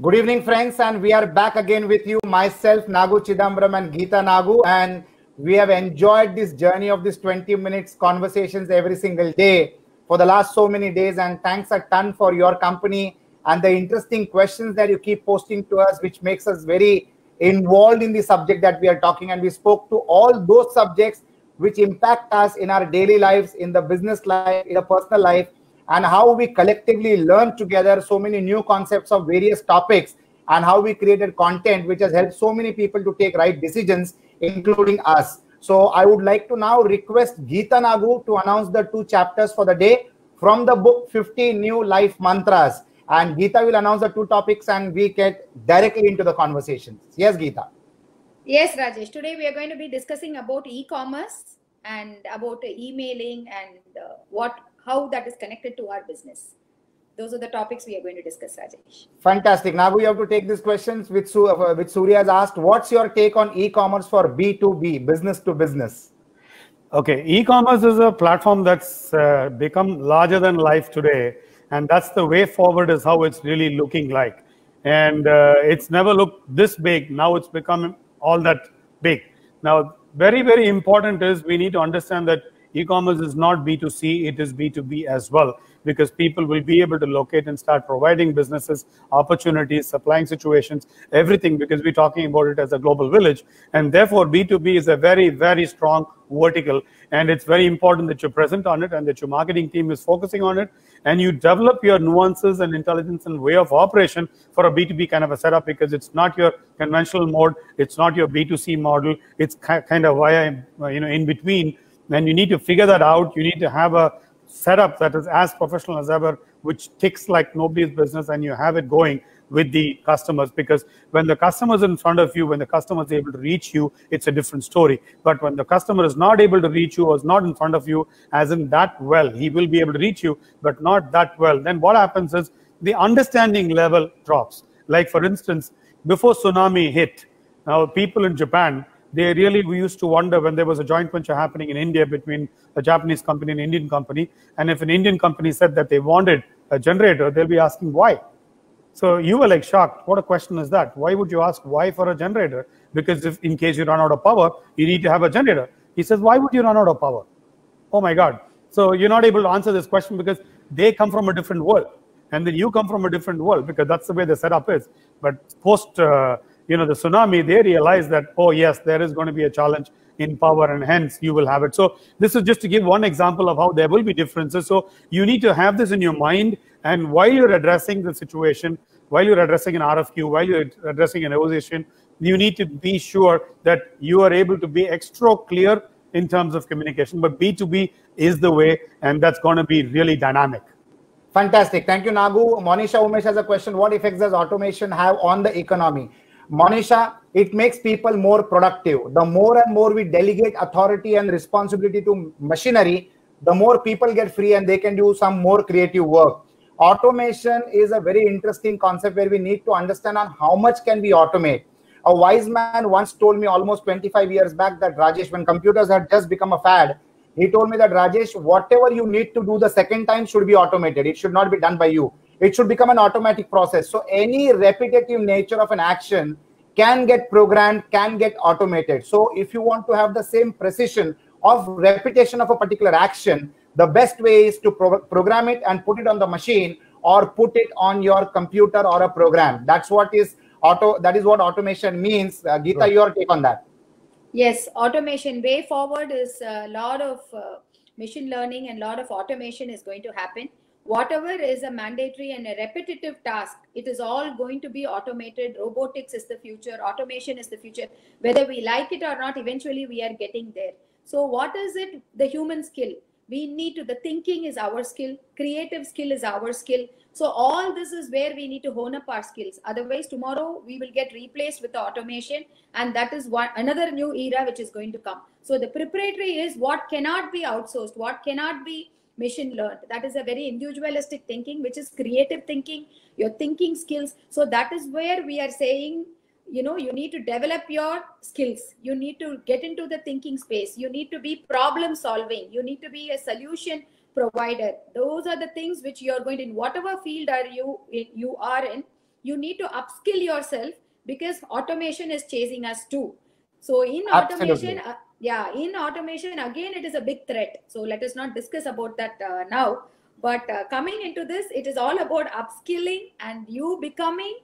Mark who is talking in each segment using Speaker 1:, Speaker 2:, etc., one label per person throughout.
Speaker 1: Good evening, friends, and we are back again with you, myself, Nagu Chidambaram and Geeta Nagu, and we have enjoyed this journey of this 20 minutes conversations every single day for the last so many days, and thanks a ton for your company and the interesting questions that you keep posting to us, which makes us very involved in the subject that we are talking, and we spoke to all those subjects which impact us in our daily lives, in the business life, in the personal life, and how we collectively learn together so many new concepts of various topics, and how we created content which has helped so many people to take right decisions, including us. So I would like to now request Geeta Nagu to announce the 2 chapters for the day from the book 50 New Life Mantras. And Geeta will announce the 2 topics and we get directly into the conversations. Yes, Geeta.
Speaker 2: Yes, Rajesh. Today we are going to be discussing about e-commerce and about emailing and how that is connected to our business. Those are the topics we are going to discuss, Rajesh.
Speaker 1: Fantastic. Now we have to take these questions which Surya has asked. What's your take on e-commerce for B2B, business to business?
Speaker 3: Okay, e-commerce is a platform that's become larger than life today, and that's the way forward is how it's really looking like. And it's never looked this big. Now it's become all that big. Now, very, very important is we need to understand that e-commerce is not B2C, it is B2B as well, because people will be able to locate and start providing businesses, opportunities, supplying situations, everything, because we're talking about it as a global village. And therefore, B2B is a very, very strong vertical. And it's very important that you're present on it and that your marketing team is focusing on it. And you develop your nuances and intelligence and way of operation for a B2B kind of a setup, because it's not your conventional mode. It's not your B2C model. It's kind of via, in between. And you need to figure that out. You need to have a setup that is as professional as ever, which ticks like nobody's business, and you have it going with the customers. Because when the customer is in front of you, when the customer is able to reach you, it's a different story. But when the customer is not able to reach you or is not in front of you, as in that well, he will be able to reach you, but not that well, then what happens is the understanding level drops. Like, for instance, before tsunami hit, now people in Japan, we used to wonder when there was a joint venture happening in India between a Japanese company and an Indian company. And if an Indian company said that they wanted a generator, they'll be asking why. So you were like shocked. What a question is that? Why would you ask why for a generator? Because if in case you run out of power, you need to have a generator. He says, why would you run out of power? Oh my God. So you're not able to answer this question because they come from a different world. And then you come from a different world, because that's the way the setup is. But post the tsunami, they realize that, oh yes, there is going to be a challenge in power, and hence you will have it. So this is just to give one example of how there will be differences. So you need to have this in your mind, and while you're addressing the situation, while you're addressing an RFQ, while you're addressing a negotiation, you need to be sure that you are able to be extra clear in terms of communication. But B2B is the way, and that's going to be really dynamic.
Speaker 1: Fantastic. Thank you, Nagu. Monisha Umesh has a question. What effects does automation have on the economy? Monisha, it makes people more productive. The more and more we delegate authority and responsibility to machinery, the more people get free and they can do some more creative work. Automation is a very interesting concept where we need to understand on how much can we automate. A wise man once told me almost 25 years back that, Rajesh, when computers had just become a fad, he told me that, Rajesh, whatever you need to do the second time should be automated. It should not be done by you. It should become an automatic process. So any repetitive nature of an action can get programmed, can get automated. So if you want to have the same precision of repetition of a particular action, the best way is to program it and put it on the machine, or put it on your computer or a program. That is what automation means. Geeta, right. Your take on that?
Speaker 2: Yes, automation way forward is a lot of machine learning, and a lot of automation is going to happen. Whatever is a mandatory and a repetitive task, it is all going to be automated. Robotics is the future. Automation is the future. Whether we like it or not, eventually we are getting there. So what is it? The human skill. We need to, the thinking is our skill. Creative skill is our skill. So all this is where we need to hone up our skills. Otherwise, tomorrow we will get replaced with the automation. And that is another new era which is going to come. So the preparatory is what cannot be outsourced, what cannot be machine learned. That is a very individualistic thinking, which is creative thinking, your thinking skills. So that is where we are saying, you need to develop your skills. You need to get into the thinking space. You need to be problem solving. You need to be a solution provider. Those are the things which you are going to, in whatever field you are in, you need to upskill yourself, because automation is chasing us too. So in
Speaker 1: Absolutely.
Speaker 2: automation, in automation, again, it is a big threat. So let us not discuss about that now. But coming into this, it is all about upskilling and you becoming.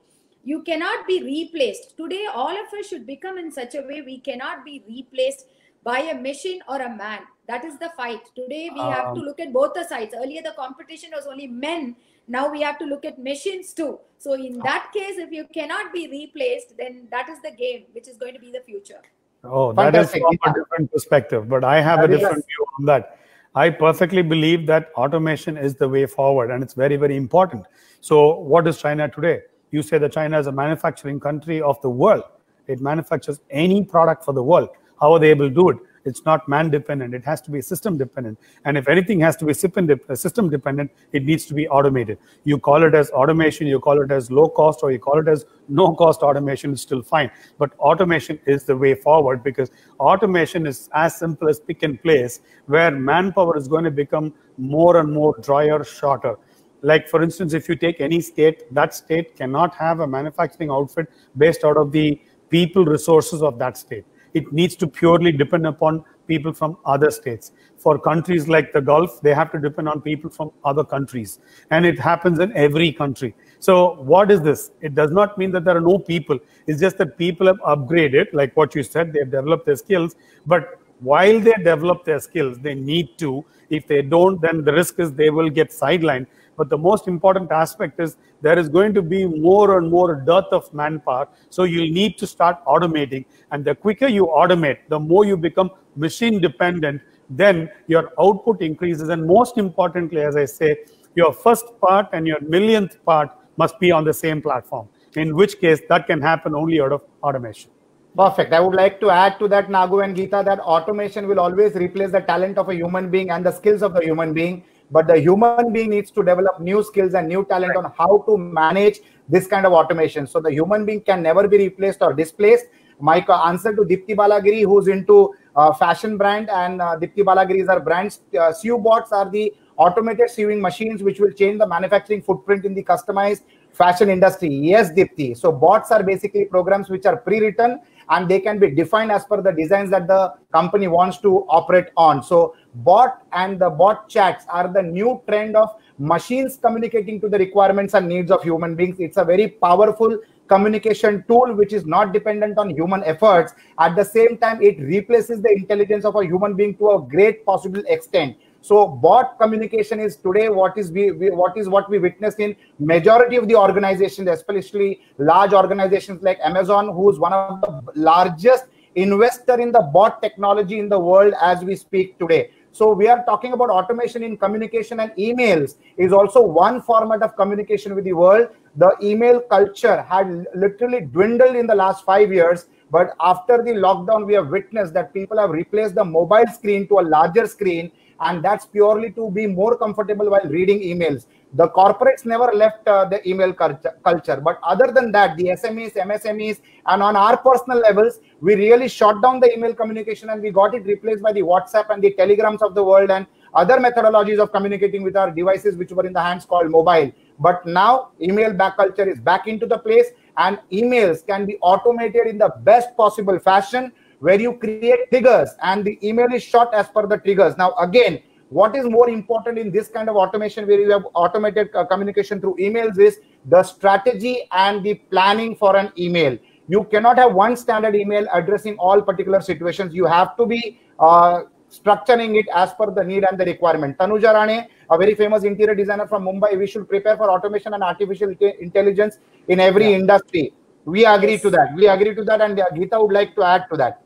Speaker 2: You cannot be replaced. Today, all of us should become in such a way we cannot be replaced by a machine or a man. That is the fight. Today, we have to look at both the sides. Earlier, the competition was only men. Now we have to look at machines too. So in that case, if you cannot be replaced, then that is the game, which is going to be the future.
Speaker 3: Oh, that is
Speaker 1: Fantastic.
Speaker 3: from a different perspective, but I have a different view on that. I perfectly believe that automation is the way forward, and it's very, very important. So what is China today? You say that China is a manufacturing country of the world. It manufactures any product for the world. How are they able to do it? It's not man dependent. It has to be system dependent. And if anything has to be system dependent, it needs to be automated. You call it as automation, you call it as low cost, or you call it as no cost automation, is still fine. But automation is the way forward, because automation is as simple as pick and place, where manpower is going to become more and more drier, shorter. Like, for instance, if you take any state, that state cannot have a manufacturing outfit based out of the people resources of that state. It needs to purely depend upon people from other states. For countries like the Gulf, they have to depend on people from other countries. And it happens in every country. So what is this? It does not mean that there are no people. It's just that people have upgraded, like what you said, they've developed their skills. But while they develop their skills, they need to. If they don't, then the risk is they will get sidelined. But the most important aspect is there is going to be more and more dearth of manpower. So you need to start automating. And the quicker you automate, the more you become machine dependent, then your output increases. And most importantly, as I say, your first part and your millionth part must be on the same platform, in which case that can happen only out of automation.
Speaker 1: Perfect. I would like to add to that, Nagu and Geeta, that automation will always replace the talent of a human being and the skills of the human being. But the human being needs to develop new skills and new talent on how to manage this kind of automation. So the human being can never be replaced or displaced. My answer to Dipti Balagiri, who's into fashion brand, and Dipti Balagiri is our brand. Sew bots are the automated sewing machines which will change the manufacturing footprint in the customized fashion industry. Yes, Dipti. So bots are basically programs which are pre-written, and they can be defined as per the designs that the company wants to operate on. So bot and the bot chats are the new trend of machines communicating to the requirements and needs of human beings. It's a very powerful communication tool which is not dependent on human efforts. At the same time, it replaces the intelligence of a human being to a great possible extent. So bot communication is today what we witness in majority of the organizations, especially large organizations like Amazon, who is one of the largest investor in the bot technology in the world as we speak today. So we are talking about automation in communication, and emails is also one format of communication with the world. The email culture had literally dwindled in the last 5 years. But after the lockdown, we have witnessed that people have replaced the mobile screen to a larger screen, and that's purely to be more comfortable while reading emails. The corporates never left the email culture. But other than that, the SMEs, MSMEs, and on our personal levels, we really shut down the email communication, and we got it replaced by the WhatsApp and the Telegrams of the world and other methodologies of communicating with our devices which were in the hands called mobile. But now email back culture is back into the place, and emails can be automated in the best possible fashion, where you create triggers and the email is shot as per the triggers. Now, again, what is more important in this kind of automation where you have automated communication through emails is the strategy and the planning for an email. You cannot have one standard email addressing all particular situations. You have to be structuring it as per the need and the requirement. Tanuja Rane, a very famous interior designer from Mumbai, we should prepare for automation and artificial intelligence in every industry. We agree to that. We agree to that, and Geeta would like to add to that.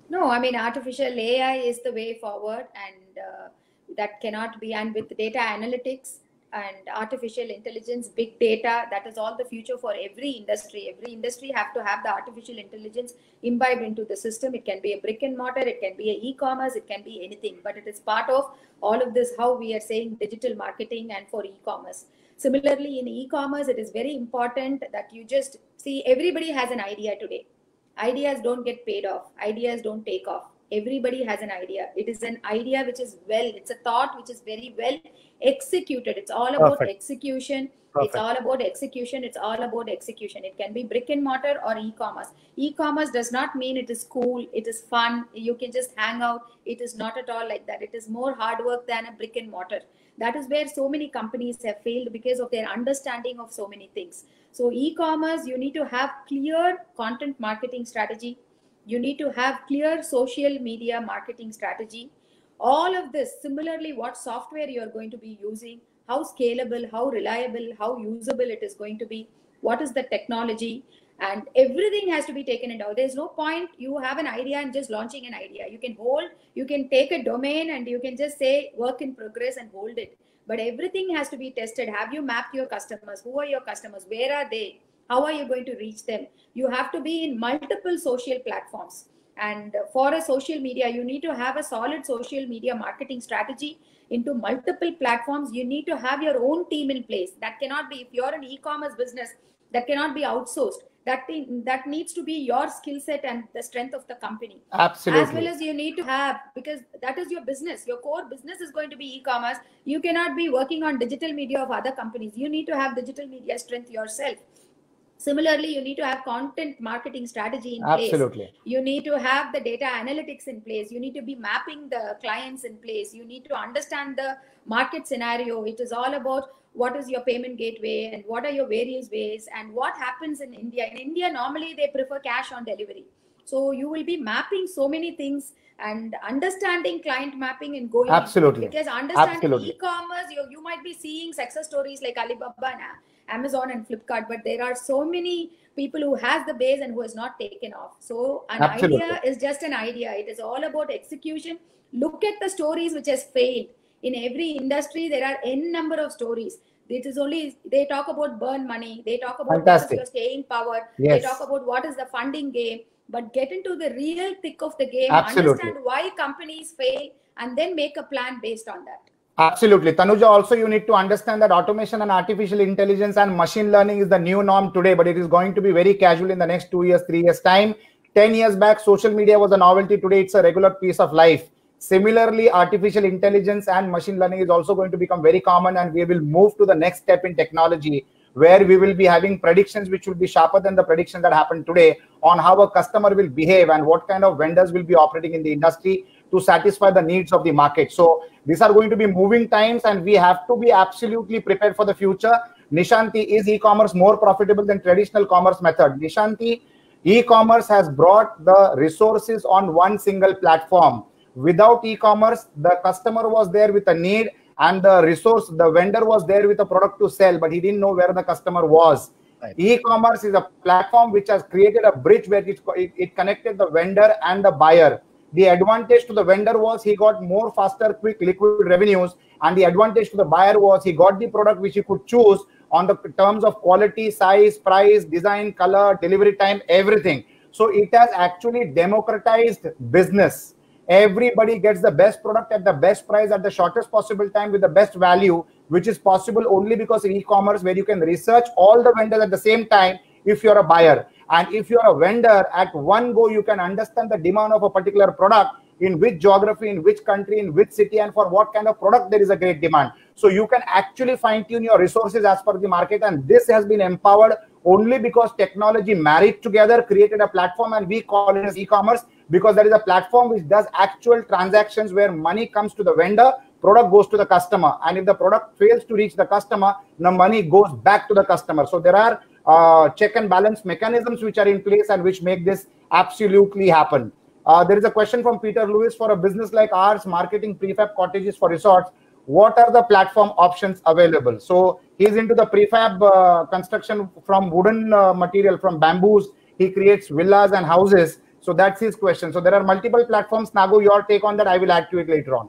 Speaker 2: No, I mean, artificial AI is the way forward, and that cannot be, and with data analytics and artificial intelligence, big data, that is all the future for every industry. Every industry have to have the artificial intelligence imbibed into the system. It can be a brick and mortar, it can be an e-commerce, it can be anything, but it is part of all of this, how we are saying digital marketing and for e-commerce. Similarly, in e-commerce, it is very important that you just see, everybody has an idea today. Ideas don't get paid off. Ideas don't take off. Everybody has an idea. It is an idea which is it's a thought which is very well executed. It's all about execution. It's all about execution. It's all about execution. It can be brick and mortar or e-commerce. E-commerce does not mean it is cool. It is fun. You can just hang out. It is not at all like that. It is more hard work than a brick and mortar. That is where so many companies have failed because of their understanding of so many things. So e-commerce, you need to have clear content marketing strategy. You need to have clear social media marketing strategy. All of this, similarly, what software you are going to be using, how scalable, how reliable, how usable it is going to be, what is the technology, and everything has to be taken into. There's no point you have an idea and just launching an idea. You can take a domain and you can just say work in progress and hold it. But everything has to be tested. Have you mapped your customers? Who are your customers? Where are they? How are you going to reach them? You have to be in multiple social platforms. And for a social media, you need to have a solid social media marketing strategy into multiple platforms. You need to have your own team in place. That cannot be, if you're an e-commerce business, that cannot be outsourced. That needs to be your skill set and the strength of the company.
Speaker 1: Absolutely.
Speaker 2: As well as you need to have, because that is your business. Your core business is going to be e-commerce. You cannot be working on digital media of other companies. You need to have digital media strength yourself. Similarly, you need to have content marketing strategy in place.
Speaker 1: Absolutely.
Speaker 2: You need to have the data analytics in place. You need to be mapping the clients in place. You need to understand the market scenario. It is all about what is your payment gateway and what are your various ways and what happens in India. In India, normally they prefer cash on delivery. So you will be mapping so many things and understanding client mapping and going.
Speaker 1: Absolutely.
Speaker 2: Because understanding e-commerce, you might be seeing success stories like Alibaba and Amazon and Flipkart, but there are so many people who has the base and who has not taken off. So an idea is just an idea. It is all about execution. Look at the stories which has failed. In every industry, there are n number of stories. It is only, they talk about burn money. They talk about what is your staying power. Yes. They talk about what is the funding game. But get into the real thick of the game. Understand why companies fail and then make a plan based on that.
Speaker 1: Absolutely. Tanuja, also you need to understand that automation and artificial intelligence and machine learning is the new norm today, but it is going to be very casual in the next 2 years, 3 years time. 10 years back, social media was a novelty. Today, it's a regular piece of life. Similarly, artificial intelligence and machine learning is also going to become very common, and we will move to the next step in technology, where we will be having predictions which will be sharper than the predictions that happen today on how a customer will behave and what kind of vendors will be operating in the industry to satisfy the needs of the market. So these are going to be moving times, and we have to be absolutely prepared for the future. Nishanti, is e-commerce more profitable than traditional commerce method? Nishanti, e-commerce has brought the resources on one single platform. Without e-commerce, the customer was there with a need, and the vendor was there with a product to sell, but he didn't know where the customer was. Right. E-commerce is a platform which has created a bridge where it connected the vendor and the buyer. The advantage to the vendor was he got more faster, quick, liquid revenues, and the advantage to the buyer was he got the product which he could choose on the terms of quality, size, price, design, color, delivery time, everything. So it has actually democratized business. Everybody gets the best product at the best price at the shortest possible time with the best value, which is possible only because in e-commerce, where you can research all the vendors at the same time if you're a buyer. And if you're a vendor, at one go, you can understand the demand of a particular product, in which geography, in which country, in which city, and for what kind of product there is a great demand. So you can actually fine-tune your resources as per the market. And this has been empowered only because technology married together created a platform, and we call it as e-commerce, because that is a platform which does actual transactions where money comes to the vendor, product goes to the customer, and if the product fails to reach the customer, the money goes back to the customer. So there are check and balance mechanisms which are in place and which make this absolutely happen. There is a question from Peter Lewis: for a business like ours, marketing prefab cottages for resorts, what are the platform options available? So he's into the prefab construction from wooden material, from bamboos. He creates villas and houses. So that's his question. So there are multiple platforms. Nagu, your take on that, I will add to it later on.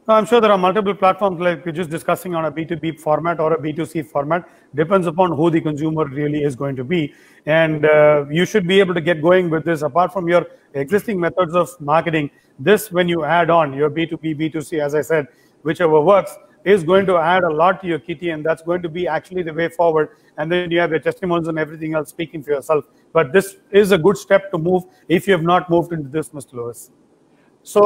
Speaker 3: No, I'm sure there are multiple platforms, like we're just discussing, on a B2B format or a B2C format. Depends upon who the consumer really is going to be. And you should be able to get going with this. Apart from your existing methods of marketing, this, when you add on your B2B, B2C, as I said, whichever works, is going to add a lot to your kitty, and that's going to be actually the way forward. And then you have your testimonials and everything else speaking for yourself. But this is a good step to move if you have not moved into this, Mr. Lewis.
Speaker 1: So,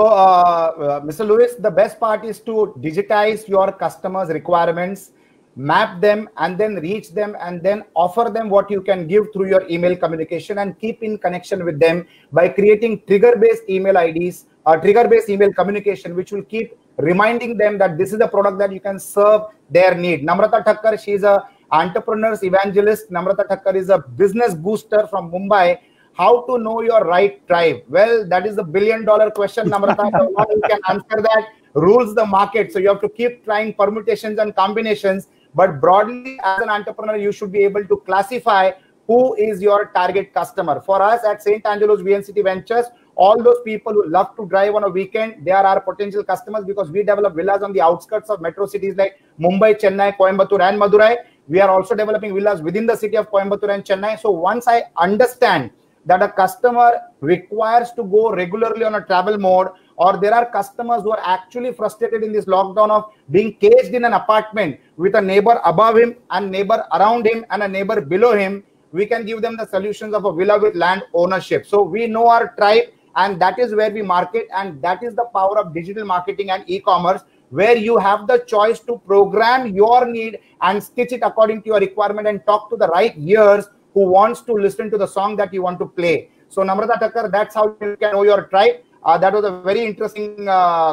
Speaker 1: Mr. Lewis, the best part is to digitize your customers' requirements, map them, and then reach them, and then offer them what you can give through your email communication, and keep in connection with them by creating trigger-based email IDs or trigger-based email communication, which will keep reminding them that this is the product that you can serve their need. Namrata Thakkar, she is a entrepreneur's evangelist. Namrata Thakkar is a business booster from Mumbai. How to know your right tribe? Well, that is the billion-dollar question, Namrata. No one who can answer that rules the market. So you have to keep trying permutations and combinations. But broadly, as an entrepreneur, you should be able to classify who is your target customer. For us at St. Angelo's VNCT Ventures, all those people who love to drive on a weekend, they are our potential customers, because we develop villas on the outskirts of metro cities like Mumbai, Chennai, Coimbatore, and Madurai. We are also developing villas within the city of Coimbatore and Chennai. So once I understand that a customer requires to go regularly on a travel mode, or there are customers who are actually frustrated in this lockdown of being caged in an apartment with a neighbor above him and neighbor around him and a neighbor below him, we can give them the solutions of a villa with land ownership. So we know our tribe, and that is where we market, and that is the power of digital marketing and e-commerce, where you have the choice to program your need and stitch it according to your requirement and talk to the right ears who wants to listen to the song that you want to play. So Namrata Thakkar, that's how you can know your tribe. That was a very interesting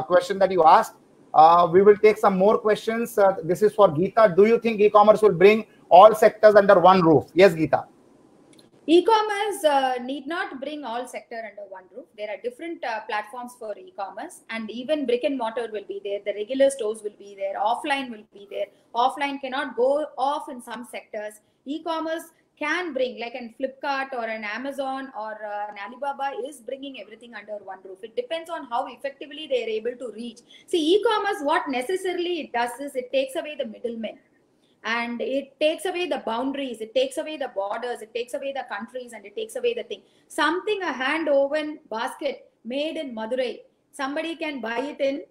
Speaker 1: question that you asked. We will take some more questions. This is for Geeta. Do you think e-commerce will bring all sectors under one roof? Yes, Geeta.
Speaker 2: E-commerce need not bring all sector under one roof. There are different platforms for e-commerce, and even brick and mortar will be there. The regular stores will be there. Offline will be there. Offline cannot go off in some sectors. E-commerce can bring, like an Flipkart or an Amazon or an Alibaba is bringing everything under one roof. It depends on how effectively they are able to reach. See, e-commerce, what necessarily it does is it takes away the middlemen. And it takes away the boundaries, it takes away the borders, it takes away the countries, and it takes away the thing. Something, a hand-woven basket made in Madurai, somebody can buy it in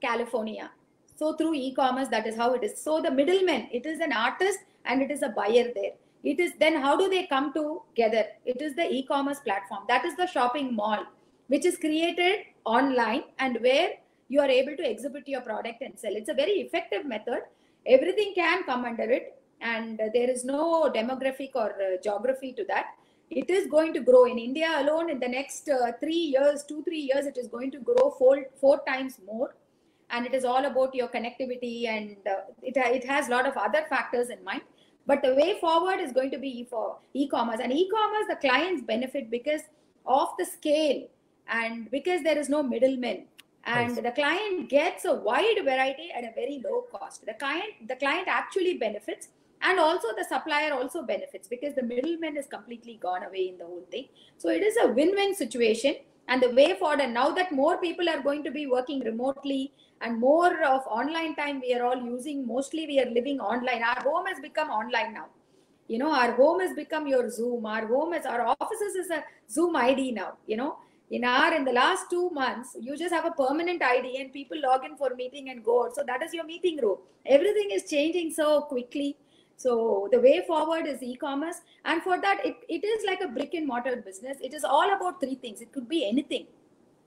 Speaker 2: California. So through e-commerce, that is how it is. So the middleman, it is an artist and it is a buyer there. It is then how do they come together? It is the e-commerce platform. That is the shopping mall, which is created online and where you are able to exhibit your product and sell. It's a very effective method. Everything can come under it, and there is no demographic or geography to that. It is going to grow in India alone in the next 3 years, 2-3 years. It is going to grow 4 times more, and it is all about your connectivity, and it has a lot of other factors in mind. But the way forward is going to be for e-commerce, and e-commerce, the clients benefit because of the scale and because there is no middlemen. And the client gets a wide variety at a very low cost. The client actually benefits, and also the supplier also benefits because the middleman is completely gone away in the whole thing. So it is a win-win situation, and the way forward. And now that more people are going to be working remotely and more of online time we are all using, mostly we are living online. Our home has become online now. You know, our home has become your Zoom. Our offices is a Zoom ID now, you know. In the last 2 months, you just have a permanent ID and people log in for meeting and go out. So that is your meeting room. Everything is changing so quickly. So the way forward is e-commerce. And for that, it is like a brick and mortar business. It is all about 3 things. It could be anything.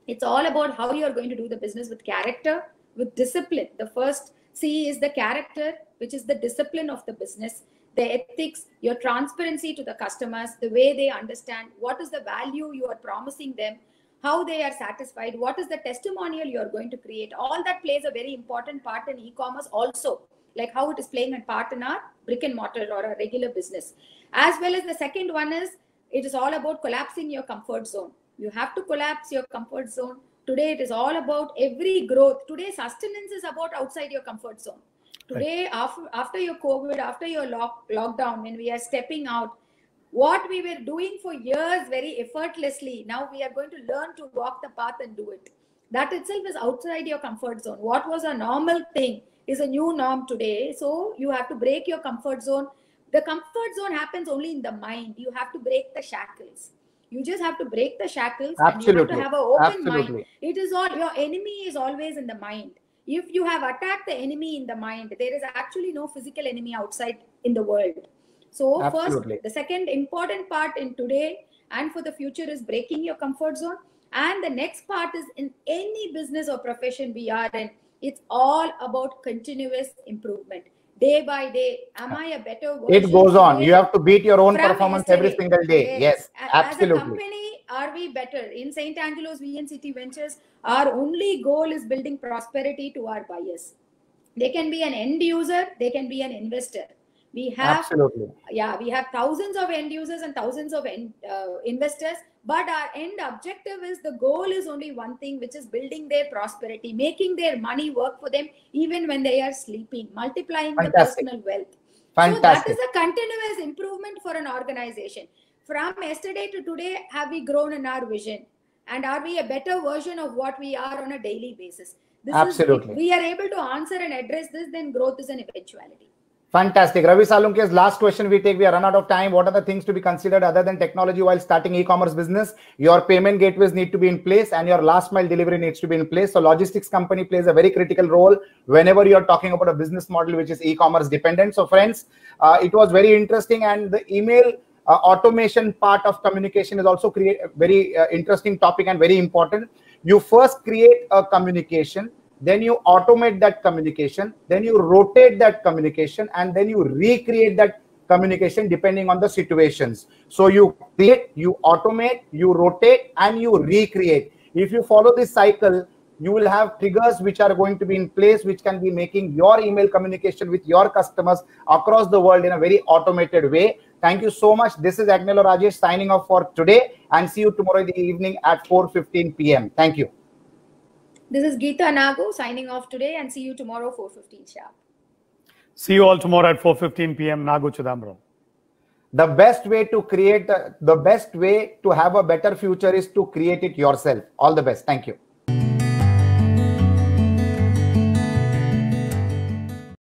Speaker 2: It's all about how you are going to do the business with character, with discipline. The first C is the character, which is the discipline of the business. The ethics, your transparency to the customers, the way they understand what is the value you are promising them, how they are satisfied, what is the testimonial you are going to create. All that plays a very important part in e-commerce also, like how it is playing a part in our brick and mortar or a regular business. As well as the second one is, it is all about collapsing your comfort zone. You have to collapse your comfort zone. Today, it is all about every growth. Today, sustenance is about outside your comfort zone. Today, after your COVID, after your lockdown, when we are stepping out, what we were doing for years very effortlessly, now we are going to learn to walk the path and do it. That itself is outside your comfort zone. What was a normal thing is a new norm today. So you have to break your comfort zone. The comfort zone happens only in the mind. You have to break the shackles. You just have to break the shackles.
Speaker 1: Absolutely.
Speaker 2: And you have to have an open mind. It is all, your enemy is always in the mind. If you have attacked the enemy in the mind, there is actually no physical enemy outside in the world. So first, the second important part in today and for the future is breaking your comfort zone. And the next part is, in any business or profession we are in, it's all about continuous improvement. Day by day, am I a better version?
Speaker 1: It goes on. You have to beat your own
Speaker 2: from
Speaker 1: performance
Speaker 2: yesterday?
Speaker 1: every single day. Yes, absolutely.
Speaker 2: As a company, are we better? In St. Angelo's VNCT Ventures, our only goal is building prosperity to our buyers. They can be an end user, they can be an investor. We have,
Speaker 1: absolutely,
Speaker 2: yeah, we have thousands of end users and thousands of investors, but our end objective is, the goal is only one thing, which is building their prosperity, making their money work for them even when they are sleeping, multiplying the personal wealth.
Speaker 1: Fantastic.
Speaker 2: So that is a continuous improvement for an organization. From yesterday to today, have we grown in our vision? And are we a better version of what we are on a daily basis?
Speaker 1: Absolutely.
Speaker 2: If we are able to answer and address this, then growth is an eventuality.
Speaker 1: Fantastic. Ravi Salunke's last question we take. We are run out of time. What are the things to be considered other than technology while starting e-commerce business? Your payment gateways need to be in place and your last mile delivery needs to be in place. So logistics company plays a very critical role whenever you're talking about a business model which is e-commerce dependent. So friends, it was very interesting, and the email automation part of communication is also a very interesting topic and very important. You first create a communication, then you automate that communication, then you rotate that communication, and then you recreate that communication depending on the situations. So you create, you automate, you rotate, and you recreate. If you follow this cycle, you will have triggers which are going to be in place, which can be making your email communication with your customers across the world in a very automated way. Thank you so much. This is Agnello Rajesh signing off for today, and see you tomorrow in the evening at 4:15 p.m. Thank you.
Speaker 2: This is Geeta Nagu signing off today, and see you tomorrow 4:15 sharp.
Speaker 3: See you all tomorrow at 4:15 p.m. Nagu Chidambaram.
Speaker 1: The best way to create, the best way to have a better future is to create it yourself. All the best. Thank you.